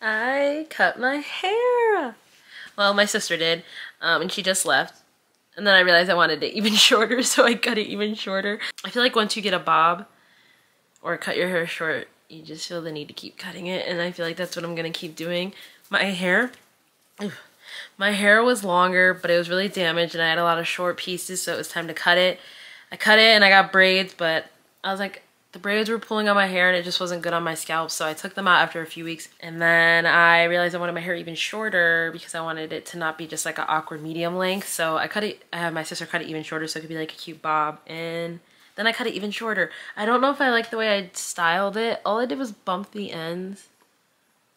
I cut my hair. Well, my sister did, and she just left. And then I realized I wanted it even shorter, so I cut it even shorter. I feel like once you get a bob or cut your hair short, you just feel the need to keep cutting it, and I feel like that's what I'm gonna keep doing. My hair was longer, but it was really damaged, and I had a lot of short pieces, so it was time to cut it. I cut it and I got braids, but I was like, the braids were pulling on my hair and it just wasn't good on my scalp, so I took them out after a few weeks. And then I realized I wanted my hair even shorter because I wanted it to not be just like an awkward medium length. So I cut it, I had my sister cut it even shorter so it could be like a cute bob. And then I cut it even shorter. I don't know if I like the way I styled it. All I did was bump the ends.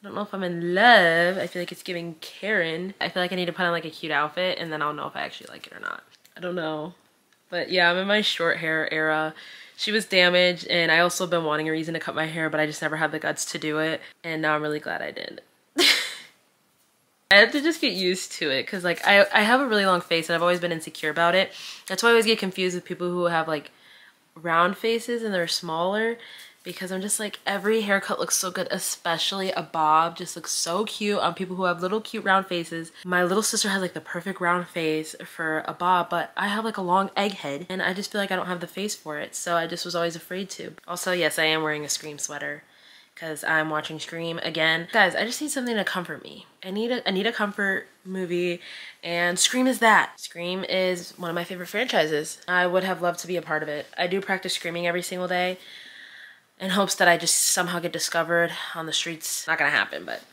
I don't know if I'm in love. I feel like it's giving Karen. I feel like I need to put on like a cute outfit and then I'll know if I actually like it or not. I don't know. But yeah, I'm in my short hair era. She was damaged, and I also been wanting a reason to cut my hair, but I just never had the guts to do it. And now I'm really glad I did. I have to just get used to it because like I have a really long face and I've always been insecure about it. That's why I always get confused with people who have like round faces and they're smaller, because I'm just like, every haircut looks so good, especially a bob just looks so cute on people who have little cute round faces. My little sister has like the perfect round face for a bob, but I have like a long egg head and I just feel like I don't have the face for it, so I just was always afraid to. Also, yes, I am wearing a Scream sweater because I'm watching Scream again. Guys, I just need something to comfort me. I need a comfort movie, and Scream is that. Scream is one of my favorite franchises. I would have loved to be a part of it. I do practice screaming every single day in hopes that I just somehow get discovered on the streets. Not gonna happen, but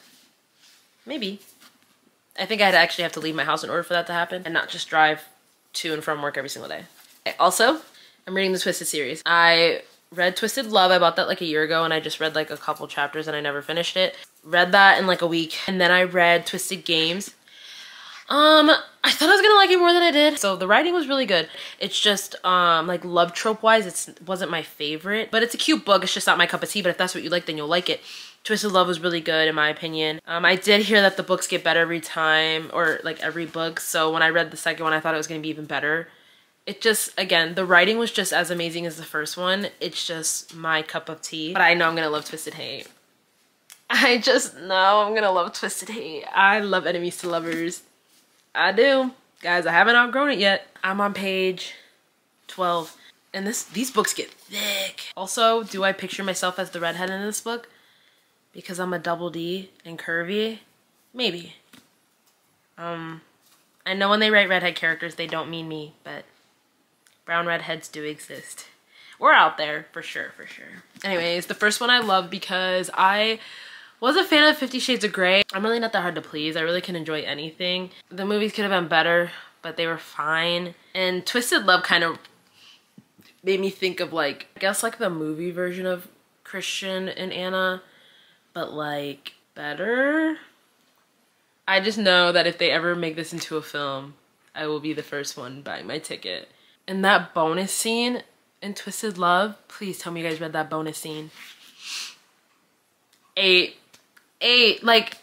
maybe. I think I'd actually have to leave my house in order for that to happen and not just drive to and from work every single day. Also, I'm reading the Twisted series. I read Twisted Love. I bought that like a year ago and I just read like a couple chapters and I never finished it. Read that in like a week. And then I read Twisted Games. I thought I was gonna like it more than I did. So the writing was really good. It's just, like love trope wise, it wasn't my favorite, but it's a cute book. It's just not my cup of tea, but if that's what you like, then you'll like it. Twisted Love was really good in my opinion. I did hear that the books get better every time, or like every book. So when I read the second one, I thought it was gonna be even better. It just, again, the writing was just as amazing as the first one. It's just my cup of tea. But I know I'm gonna love Twisted Hate. I just know I'm gonna love Twisted Hate. I love enemies to lovers. I do. Guys, I haven't outgrown it yet. I'm on page 12. And these books get thick. Also, do I picture myself as the redhead in this book? Because I'm a double D and curvy? Maybe. I know when they write redhead characters, they don't mean me, but brown redheads do exist. We're out there, for sure, for sure. Anyways, the first one I love because I was a fan of 50 Shades of Grey. I'm really not that hard to please. I really can enjoy anything. The movies could have been better, but they were fine. And Twisted Love kind of made me think of like, I guess like the movie version of Christian and Anna, but like better. I just know that if they ever make this into a film, I will be the first one buying my ticket. And that bonus scene in Twisted Love, please tell me you guys read that bonus scene. 8, like,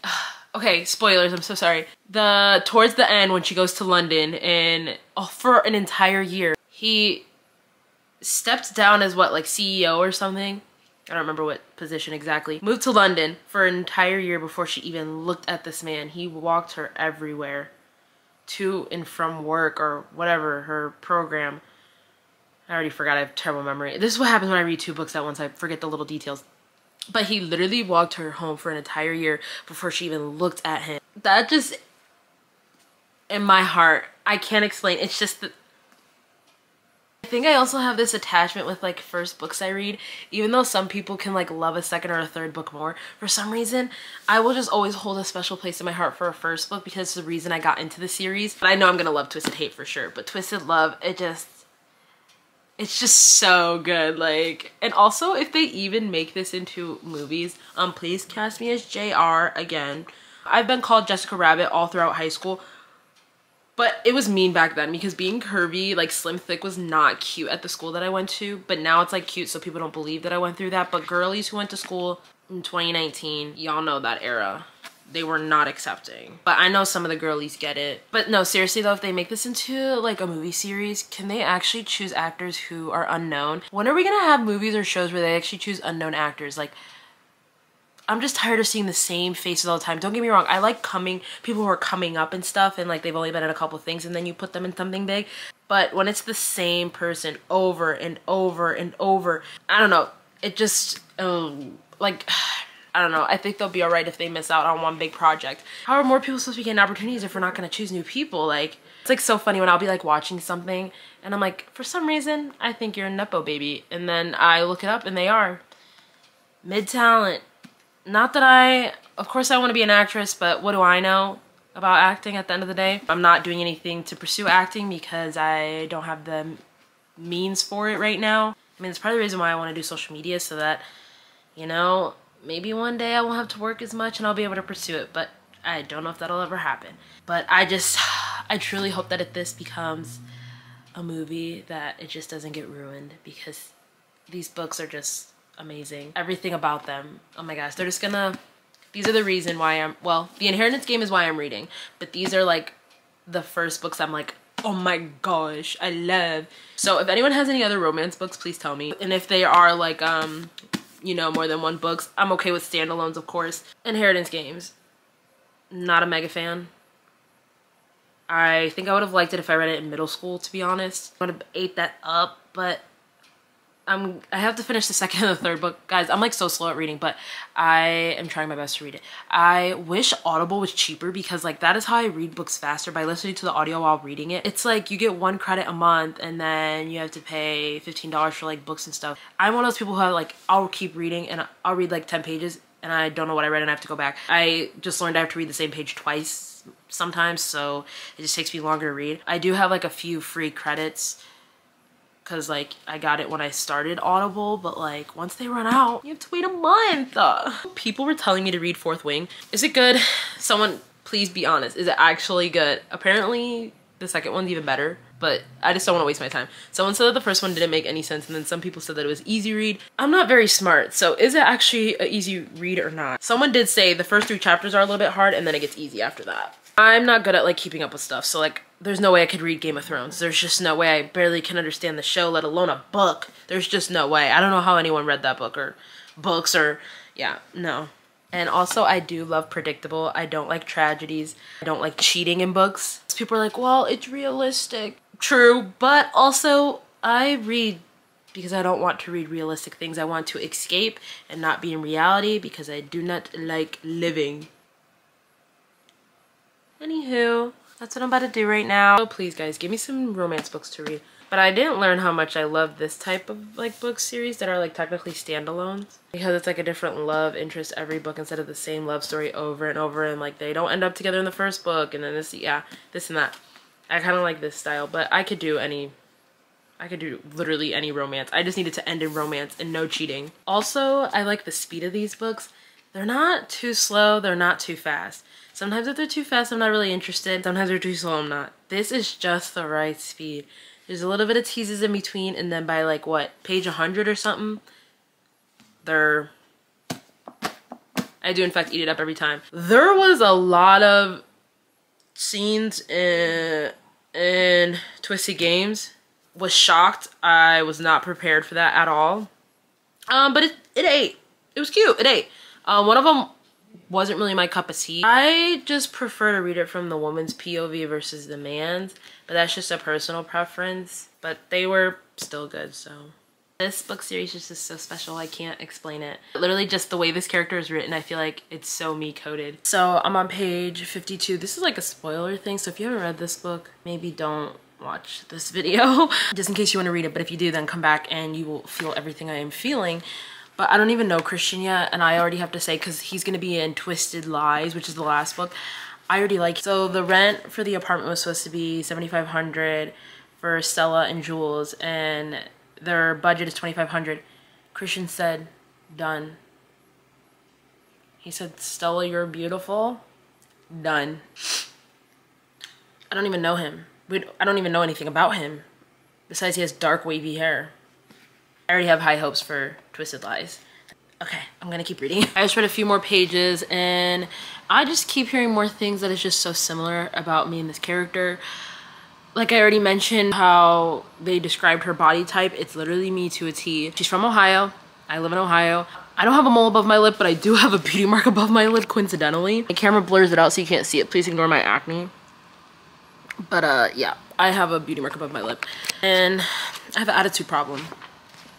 okay, spoilers, I'm so sorry. Towards the end when she goes to London and for an entire year, he stepped down as what, like CEO or something? I don't remember what position exactly. Moved to London for an entire year before she even looked at this man. He walked her everywhere, to and from work or whatever, her program. I already forgot, I have terrible memory. This is what happens when I read 2 books at once, I forget the little details. But he literally walked her home for an entire year before she even looked at him. That just, in my heart, I can't explain. It's just that I think I also have this attachment with like first books I read. Even though some people can like love a second or a third book more, for some reason, I will just always hold a special place in my heart for a first book because it's the reason I got into the series. But I know I'm gonna love Twisted Hate for sure. But Twisted Love, it's just so good, like, and also if they even make this into movies, please cast me as JR again. I've been called Jessica Rabbit all throughout high school, but it was mean back then because being curvy, like slim thick, was not cute at the school that I went to, but now it's like cute so people don't believe that I went through that. But girlies who went to school in 2019, y'all know that era. They were not accepting. But I know some of the girlies get it. But no, seriously though, if they make this into like a movie series, can they actually choose actors who are unknown? When are we gonna have movies or shows where they actually choose unknown actors? Like, I'm just tired of seeing the same faces all the time. Don't get me wrong, I like people who are coming up and stuff, and like they've only been in a couple things and then you put them in something big. But when it's the same person over and over and over, I don't know, it just, like, I don't know, I think they'll be alright if they miss out on one big project. How are more people supposed to be getting opportunities if we're not gonna choose new people? Like, it's like so funny when I'll be like watching something and I'm like, for some reason, I think you're a Nepo baby. And then I look it up and they are. Mid-talent. Not that of course I want to be an actress, but what do I know about acting at the end of the day? I'm not doing anything to pursue acting because I don't have the means for it right now. I mean, it's part of the reason why I want to do social media, so that, you know, maybe one day I won't have to work as much and I'll be able to pursue it, but I don't know if that'll ever happen. But I truly hope that if this becomes a movie, that it just doesn't get ruined, because these books are just amazing. Everything about them, oh my gosh, they're just gonna, these are the reason why well, The Inheritance Game is why I'm reading, but these are like the first books I'm like, oh my gosh, I love. So if anyone has any other romance books, please tell me. And if they are like, you know, more than one books, I'm okay with standalones, of course. Inheritance Games, not a mega fan. I think I would have liked it if I read it in middle school, to be honest. I would have ate that up, but I have to finish the second and the third book. Guys, I'm like so slow at reading, but I am trying my best to read it. I wish Audible was cheaper, because like that is how I read books faster, by listening to the audio while reading it. It's like you get 1 credit a month and then you have to pay $15 for like books and stuff. I'm one of those people who have like, I'll keep reading and I'll read like 10 pages and I don't know what I read and I have to go back. I just learned I have to read the same page twice sometimes, so it just takes me longer to read. I do have like a few free credits because like I got it when I started Audible, but like once they run out, you have to wait a month. People were telling me to read Fourth Wing. Is it good? Someone please be honest. Is it actually good? Apparently the second one's even better, but I just don't want to waste my time. Someone said that the first one didn't make any sense, and then some people said that it was easy read. I'm not very smart, so is it actually an easy read or not? Someone did say the first 3 chapters are a little bit hard and then it gets easy after that. I'm not good at like keeping up with stuff, so like there's no way I could read Game of Thrones. There's just no way. I barely can understand the show, let alone a book. There's just no way. I don't know how anyone read that book or books or, yeah, no. And also I do love predictable. I don't like tragedies. I don't like cheating in books. People are like, well, it's realistic. True, but also I read because I don't want to read realistic things. I want to escape and not be in reality, because I do not like living. Anywho, that's what I'm about to do right now. So please guys, give me some romance books to read. But I didn't learn how much I love this type of like book series that are like technically standalones, because it's like a different love interest every book instead of the same love story over and over, and like they don't end up together in the first book and then this, yeah, this and that. I kind of like this style, but I could do literally any romance. I just needed to end in romance and no cheating. Also, I like the speed of these books. They're not too slow, they're not too fast. Sometimes if they're too fast, I'm not really interested. Sometimes they're too slow, I'm not. This is just the right speed. There's a little bit of teases in between, and then by like, what, page 100 or something, I do in fact eat it up every time. There was a lot of scenes in Twisted Games. Was shocked. I was not prepared for that at all. But it ate. It was cute. It ate. One of them wasn't really my cup of tea. I just prefer to read it from the woman's POV versus the man's, but that's just a personal preference. But they were still good, so. This book series is just so special, I can't explain it. Literally just the way this character is written, I feel like it's so me-coded. So I'm on page 52. This is like a spoiler thing, so if you haven't read this book, maybe don't watch this video, just in case you want to read it. But if you do, then come back and you will feel everything I am feeling. But I don't even know Christian yet, and I already have to say, because he's going to be in Twisted Lies, which is the last book, I already like it. So the rent for the apartment was supposed to be $7,500 for Stella and Jules, and their budget is $2,500. Christian said, done. He said, Stella, you're beautiful. Done. I don't even know him. I don't even know anything about him. Besides, he has dark, wavy hair. I already have high hopes for Twisted Lies. Okay, I'm gonna keep reading. I just read a few more pages, and I just keep hearing more things that is just so similar about me and this character. Like I already mentioned how they described her body type. It's literally me to a T. She's from Ohio. I live in Ohio. I don't have a mole above my lip, but I do have a beauty mark above my lip, coincidentally. The camera blurs it out so you can't see it. Please ignore my acne. But yeah, I have a beauty mark above my lip. And I have an attitude problem,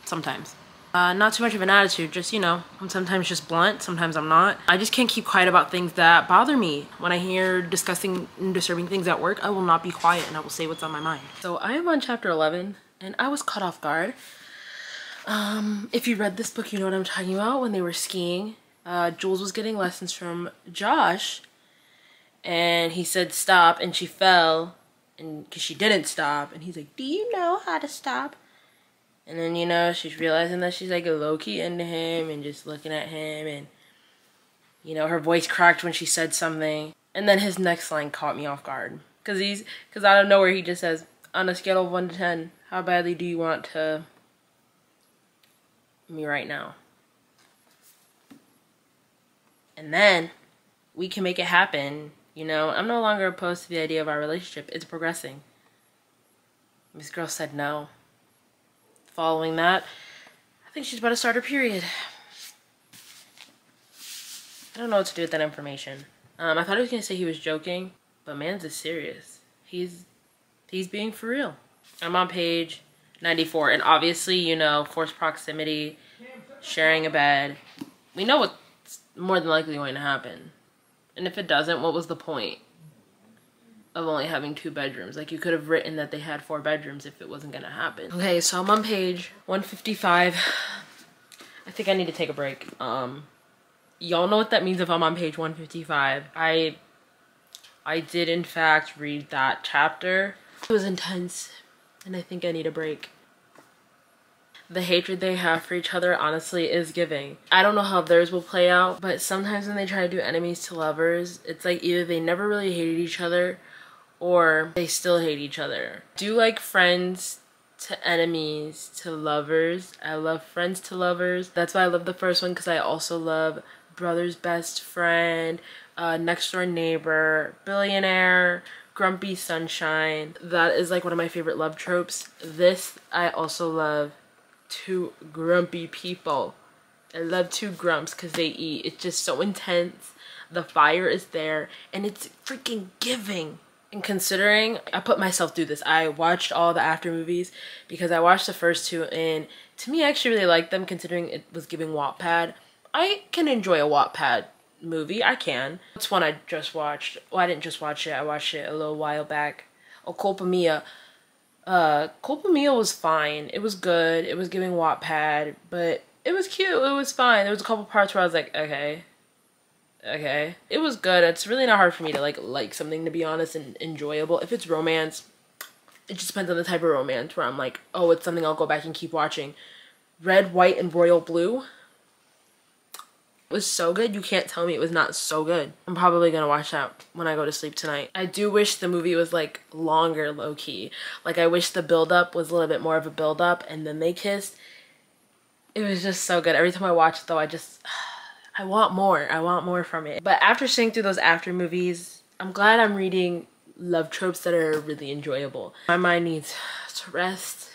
sometimes. Not too much of an attitude, just, you know, I'm sometimes just blunt, sometimes I'm not. I just can't keep quiet about things that bother me. When I hear disgusting and disturbing things at work, I will not be quiet and I will say what's on my mind. So I am on chapter 11 and I was caught off guard. If you read this book, you know what I'm talking about. When they were skiing, Jules was getting lessons from Josh and he said stop and she fell and because she didn't stop and he's like, do you know how to stop? And then, you know, she's realizing that she's like low-key into him and just looking at him and, you know, her voice cracked when she said something. And then his next line caught me off guard. Because out of nowhere he just says, on a scale of 1 to 10, how badly do you want to me right now? And then we can make it happen. You know, I'm no longer opposed to the idea of our relationship. It's progressing. This girl said no. Following that, I think she's about to start her period. I don't know what to do with that information. I thought he was gonna say he was joking, but man's is serious. He's being for real. I'm on page 94, and obviously, you know, forced proximity, sharing a bed. We know what's more than likely going to happen. And if it doesn't, what was the point of only having 2 bedrooms? Like, you could have written that they had 4 bedrooms if it wasn't gonna happen. Okay, so I'm on page 155. I think I need to take a break. Y'all know what that means if I'm on page 155. I did in fact read that chapter. It was intense, and I think I need a break. The hatred they have for each other honestly is giving. I don't know how theirs will play out, but sometimes when they try to do enemies to lovers, it's like either they never really hated each other or they still hate each other. Do like friends to enemies to lovers. I love friends to lovers. That's why I love the first one, because I also love brother's best friend, next door neighbor, billionaire, grumpy sunshine. That is like one of my favorite love tropes. This I also love. 2 grumpy people. I love 2 grumps because they eat. It's just so intense. The fire is there and it's freaking giving. And considering I put myself through this, I watched all the after movies because I watched the first 2 and to me I actually really liked them considering it was giving Wattpad. I can enjoy a Wattpad movie. I can. It's one I just watched. Well, I didn't just watch it. I watched it a little while back. Oh, Culpa Mia. Culpa Mia was fine. It was good. It was giving Wattpad, but it was cute. It was fine. There was a couple parts where I was like, okay. It was good. It's really not hard for me to like something, to be honest, and enjoyable. If it's romance, it just depends on the type of romance where I'm like, oh, it's something I'll go back and keep watching. Red, White, and Royal Blue was so good. You can't tell me it was not so good. I'm probably gonna watch that when I go to sleep tonight. I do wish the movie was like longer, low-key. Like, I wish the build-up was a little bit more of a build-up and then they kissed. It was just so good. Every time I watch it though, I want more. I want more from it. But after seeing through those after movies, I'm glad I'm reading love tropes that are really enjoyable. My mind needs to rest.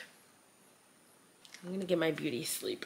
I'm gonna get my beauty sleep.